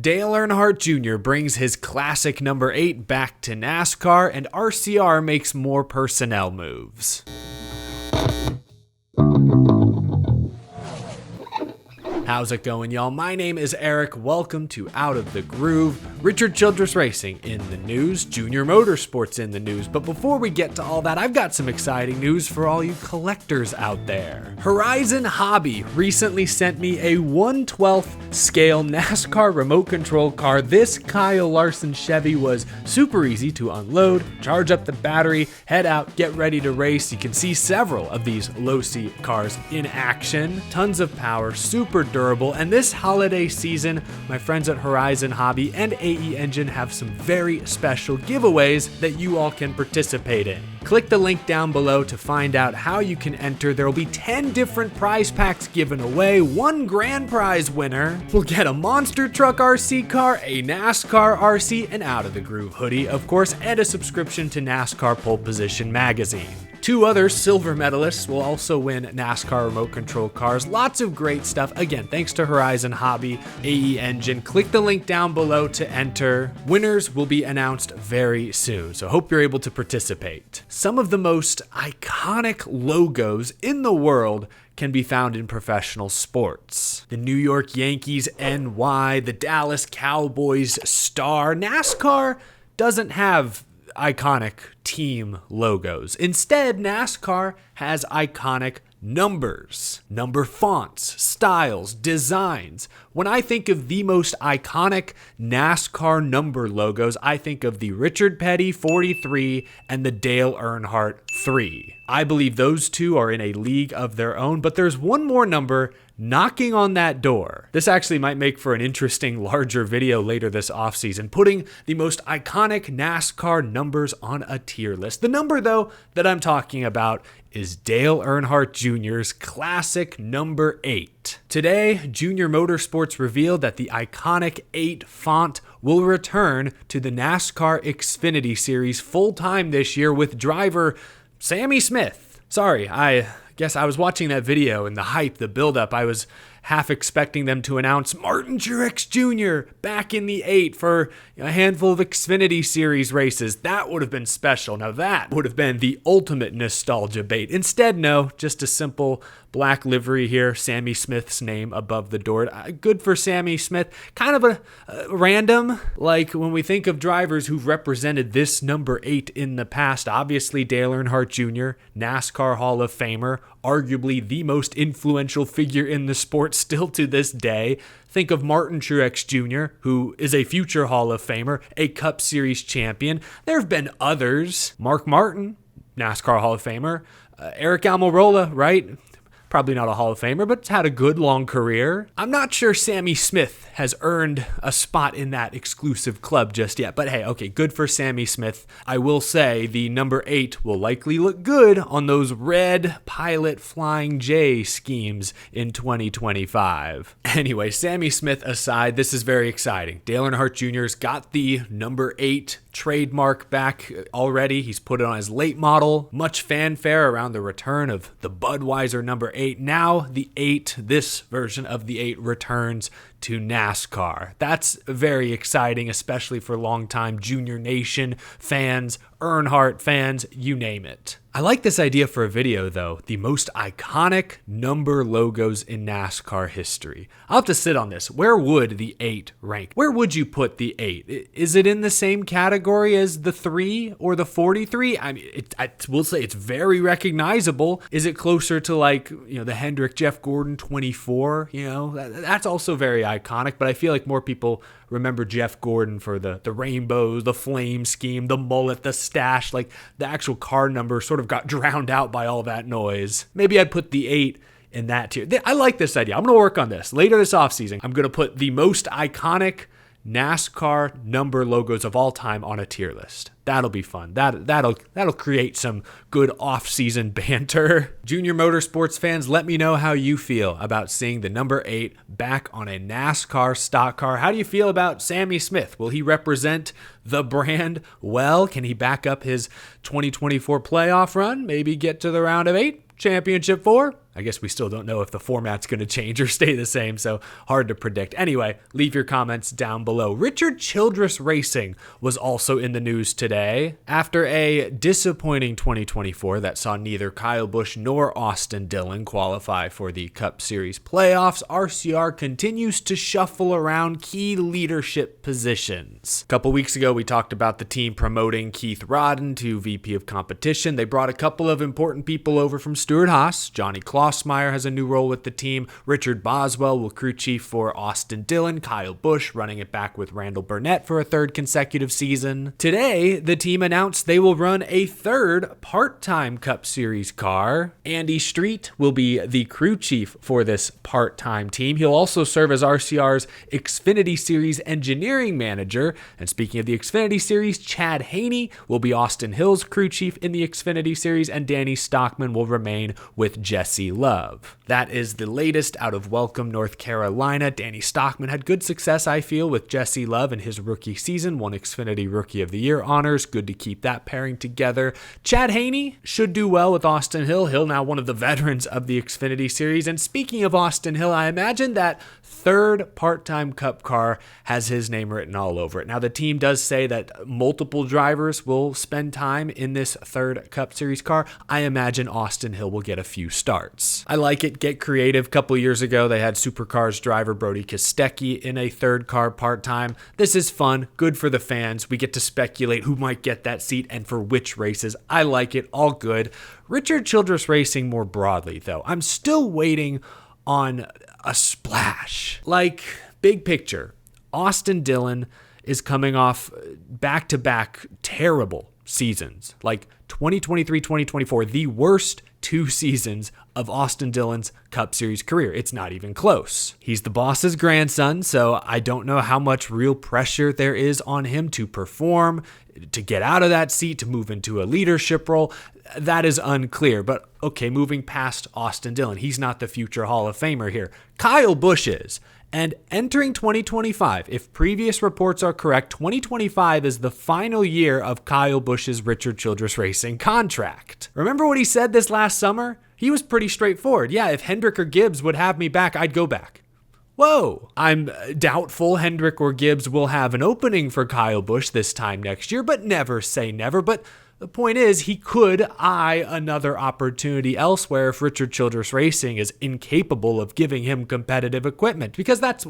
Dale Earnhardt Jr. brings his classic number 8 back to NASCAR, and RCR makes more personnel moves. How's it going, y'all? My name is Eric. Welcome to Out of the Groove. Richard Childress Racing in the news, Junior Motorsports in the news. But before we get to all that, I've got some exciting news for all you collectors out there. Horizon Hobby recently sent me a 1/12 scale NASCAR remote control car. This Kyle Larson Chevy was super easy to unload, charge up the battery, head out, get ready to race. You can see several of these low-seat cars in action. Tons of power, super durable, and this holiday season, my friends at Horizon Hobby and AE Engine have some very special giveaways that you all can participate in. Click the link down below to find out how you can enter. There will be 10 different prize packs given away. One grand prize winner will get a monster truck RC car, a NASCAR RC, an Out of the Groove hoodie, of course, and a subscription to NASCAR Pole Position magazine. 2 other silver medalists will also win NASCAR remote control cars. Lots of great stuff. Again, thanks to Horizon Hobby, AE Engine. Click the link down below to enter. Winners will be announced very soon, so hope you're able to participate. Some of the most iconic logos in the world can be found in professional sports. The New York Yankees NY, the Dallas Cowboys star. NASCAR doesn't have iconic team logos. Instead, NASCAR has iconic numbers, number fonts, styles, designs. When I think of the most iconic NASCAR number logos, I think of the Richard Petty 43 and the Dale Earnhardt 3. I believe those two are in a league of their own, but there's one more number knocking on that door. This actually might make for an interesting larger video later this offseason, putting the most iconic NASCAR numbers on a tier list. The number, though, that I'm talking about is Dale Earnhardt Jr.'s classic number 8. Today, Junior Motorsports revealed that the iconic 8 font will return to the NASCAR Xfinity Series full-time this year with driver Sammy Smith. Sorry, I guess I was watching that video and the hype, the buildup. I was half expecting them to announce Martin Truex Jr. back in the 8 for a handful of Xfinity Series races. That would have been special. Now that would have been the ultimate nostalgia bait. Instead, no, just a simple black livery here, Sammy Smith's name above the door. Good for Sammy Smith. Kind of a random, like when we think of drivers who've represented this number 8 in the past, obviously Dale Earnhardt Jr., NASCAR Hall of Famer, arguably the most influential figure in the sport still to this day. Think of Martin Truex Jr., who is a future Hall of Famer, a Cup Series champion. There have been others. Mark Martin, NASCAR Hall of Famer. Eric Almirola, right? Probably not a Hall of Famer, but had a good long career. I'm not sure Sammy Smith has earned a spot in that exclusive club just yet, but hey, okay, good for Sammy Smith. I will say the number 8 will likely look good on those red Pilot Flying J schemes in 2025. Anyway, Sammy Smith aside, this is very exciting. Dale Earnhardt Jr.'s got the number 8 trademark back already. He's put it on his late model. Much fanfare around the return of the Budweiser number 8. Now the 8, this version of the 8 returns to NASCAR. That's very exciting, especially for longtime Junior Nation fans, Earnhardt fans, you name it. I like this idea for a video though, the most iconic number logos in NASCAR history. I'll have to sit on this. Where would the 8 rank? Where would you put the 8? Is it in the same category as the 3 or the 43? I mean, I will say it's very recognizable. Is it closer to like, the Hendrick Jeff Gordon 24? That's also very iconic, but I feel like more people remember Jeff Gordon for the rainbows, the flame scheme, the mullet, the stash. Like the actual car number sort of got drowned out by all that noise. Maybe I'd put the 8 in that tier. I like this idea. I'm going to work on this. Later this offseason, I'm going to put the most iconic NASCAR number logos of all time on a tier list. That'll be fun. That'll create some good off-season banter. Junior Motorsports fans, let me know how you feel about seeing the number 8 back on a NASCAR stock car. How do you feel about Sammy Smith? Will he represent the brand well? Can he back up his 2024 playoff run? Maybe get to the round of 8? Championship 4? I guess we still don't know if the format's going to change or stay the same, so hard to predict. Anyway, leave your comments down below. Richard Childress Racing was also in the news today. After a disappointing 2024 that saw neither Kyle Busch nor Austin Dillon qualify for the Cup Series playoffs, RCR continues to shuffle around key leadership positions. A couple weeks ago, we talked about the team promoting Keith Rodden to VP of Competition. They brought a couple of important people over from Stewart-Haas. Johnny Klossmeyer has a new role with the team. Richard Boswell will crew chief for Austin Dillon. Kyle Busch running it back with Randall Burnett for a third consecutive season. Today, the team announced they will run a third part-time Cup Series car. Andy Street will be the crew chief for this part-time team. He'll also serve as RCR's Xfinity Series engineering manager. And speaking of the Xfinity Series, Chad Haney will be Austin Hill's crew chief in the Xfinity Series, and Danny Stockman will remain with Jesse Love. That is the latest out of Welcome, North Carolina. Danny Stockman had good success, I feel, with Jesse Love in his rookie season, won Xfinity Rookie of the Year honors. Good to keep that pairing together. Chad Haney should do well with Austin Hill. Hill now one of the veterans of the Xfinity Series. And speaking of Austin Hill, I imagine that third part-time Cup car has his name written all over it. Now, the team does say that multiple drivers will spend time in this third Cup Series car. I imagine Austin Hill will get a few starts. I like it. Get creative. A couple years ago, they had Supercars driver Brody Kostecki in a third car part-time. This is fun. Good for the fans. We get to speculate who might get that seat and for which races. I like it. All good. Richard Childress Racing more broadly, though. I'm still waiting on a splash. Like, big picture, Austin Dillon is coming off back-to-back terrible seasons. Like 2023, 2024, the worst 2 seasons of Austin Dillon's Cup Series career. It's not even close. He's the boss's grandson, so I don't know how much real pressure there is on him to perform, to get out of that seat, to move into a leadership role. That is unclear, but okay, moving past Austin Dillon, he's not the future Hall of Famer here. Kyle Busch is. And entering 2025, if previous reports are correct, 2025 is the final year of Kyle Busch's Richard Childress Racing contract. Remember what he said this last summer? He was pretty straightforward. Yeah, if Hendrick or Gibbs would have me back, I'd go back. Whoa, I'm doubtful Hendrick or Gibbs will have an opening for Kyle Busch this time next year, but never say never. But the point is, he could eye another opportunity elsewhere if Richard Childress Racing is incapable of giving him competitive equipment, because that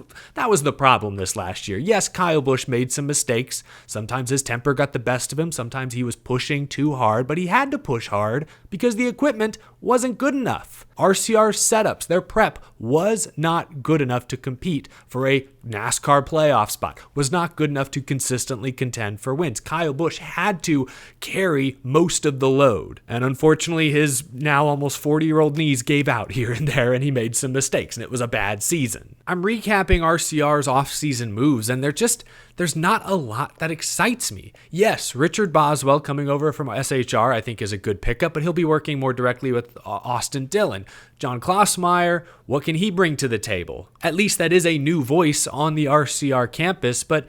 was the problem this last year. Yes, Kyle Busch made some mistakes. Sometimes his temper got the best of him. Sometimes he was pushing too hard, but he had to push hard because the equipment wasn't good enough. RCR's setups, their prep was not good enough to compete for a NASCAR playoff spot, was not good enough to consistently contend for wins. Kyle Busch had to carry most of the load. And unfortunately, his now almost 40-year-old knees gave out here and there, and he made some mistakes, and it was a bad season. I'm recapping RCR's off-season moves, and there's not a lot that excites me. Yes, Richard Boswell coming over from SHR I think is a good pickup, but he'll be working more directly with Austin Dillon. John Klossmeyer, what can he bring to the table? At least that is a new voice on the RCR campus, but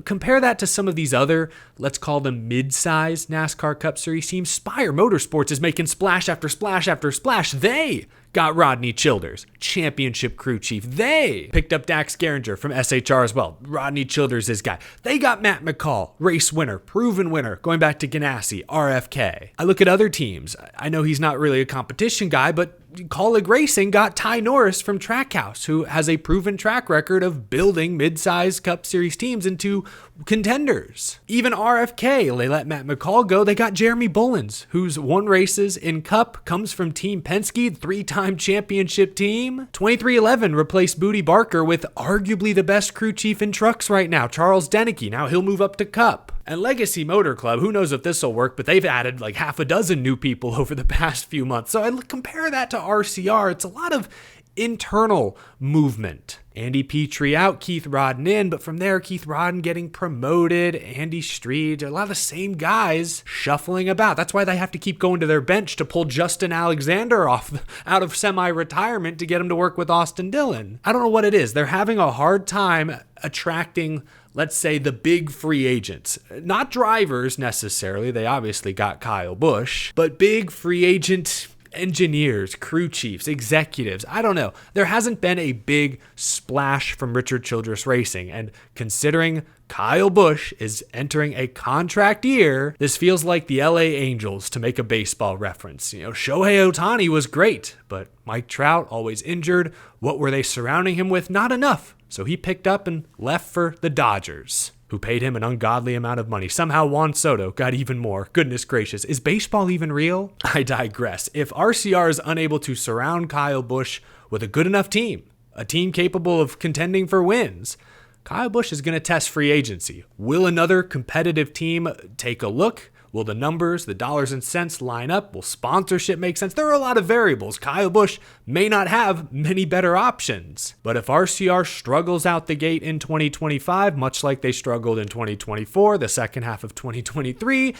compare that to some of these other, let's call them mid-size NASCAR Cup Series teams. Spire Motorsports is making splash after splash after splash. They got Rodney Childers, championship crew chief. They picked up Dax Geringer from SHR as well. Rodney Childers is guy. They got Matt McCall, race winner, proven winner, going back to Ganassi, RFK. I look at other teams. I know he's not really a competition guy, but Colleague Racing got Ty Norris from Trackhouse, who has a proven track record of building mid-size Cup Series teams into contenders. Even RFK, they let Matt McCall go. They got Jeremy Bullins, who's won races in Cup, comes from Team Penske, 3-time championship team. 2311 replaced Booty Barker with arguably the best crew chief in trucks right now, Charles Denicky. Now he'll move up to Cup. And Legacy Motor Club, who knows if this will work, but they've added like half a dozen new people over the past few months. So I compare that to RCR. It's a lot of internal movement. Andy Petrie out, Keith Rodden in, but from there, Keith Rodden getting promoted, Andy Street, a lot of the same guys shuffling about. That's why they have to keep going to their bench to pull Justin Alexander out of semi-retirement to get him to work with Austin Dillon. I don't know what it is. They're having a hard time attracting, let's say, the big free agents. Not drivers necessarily. They obviously got Kyle Busch, but big free agent engineers, crew chiefs, executives. I don't know. There hasn't been a big splash from Richard Childress Racing, and considering Kyle Busch is entering a contract year, this feels like the LA Angels, to make a baseball reference. Shohei Ohtani was great, but Mike Trout always injured. What were they surrounding him with? Not enough. So he picked up and left for the Dodgers, who paid him an ungodly amount of money. Somehow Juan Soto got even more. Goodness gracious, is baseball even real? I digress. If RCR is unable to surround Kyle Busch with a good enough team, a team capable of contending for wins, Kyle Busch is going to test free agency. Will another competitive team take a look? Will the numbers, the dollars and cents line up? Will sponsorship make sense? There are a lot of variables. Kyle Busch may not have many better options. But if RCR struggles out the gate in 2025, much like they struggled in 2024, the second half of 2023,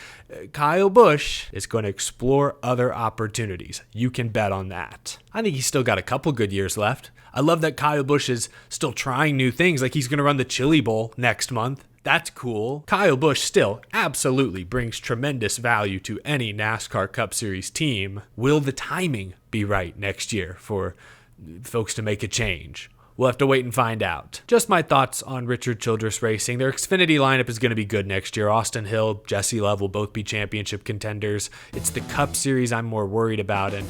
Kyle Busch is going to explore other opportunities. You can bet on that. I think he's still got a couple good years left. I love that Kyle Busch is still trying new things, like he's going to run the Chili Bowl next month. That's cool. Kyle Busch still absolutely brings tremendous value to any NASCAR Cup Series team. Will the timing be right next year for folks to make a change? We'll have to wait and find out. Just my thoughts on Richard Childress Racing. Their Xfinity lineup is going to be good next year. Austin Hill, Jesse Love will both be championship contenders. It's the Cup Series I'm more worried about, and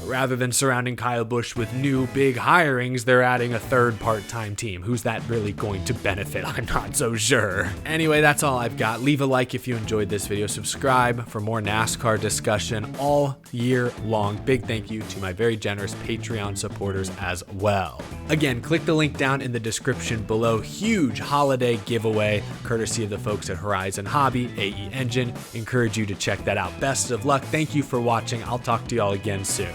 rather than surrounding Kyle Busch with new big hirings, they're adding a third part-time team. Who's that really going to benefit? I'm not so sure. Anyway, that's all I've got. Leave a like if you enjoyed this video. Subscribe for more NASCAR discussion all year long. Big thank you to my very generous Patreon supporters as well. Again, click the link down in the description below. Huge holiday giveaway courtesy of the folks at Horizon Hobby, AE Engine. Encourage you to check that out. Best of luck. Thank you for watching. I'll talk to y'all again soon.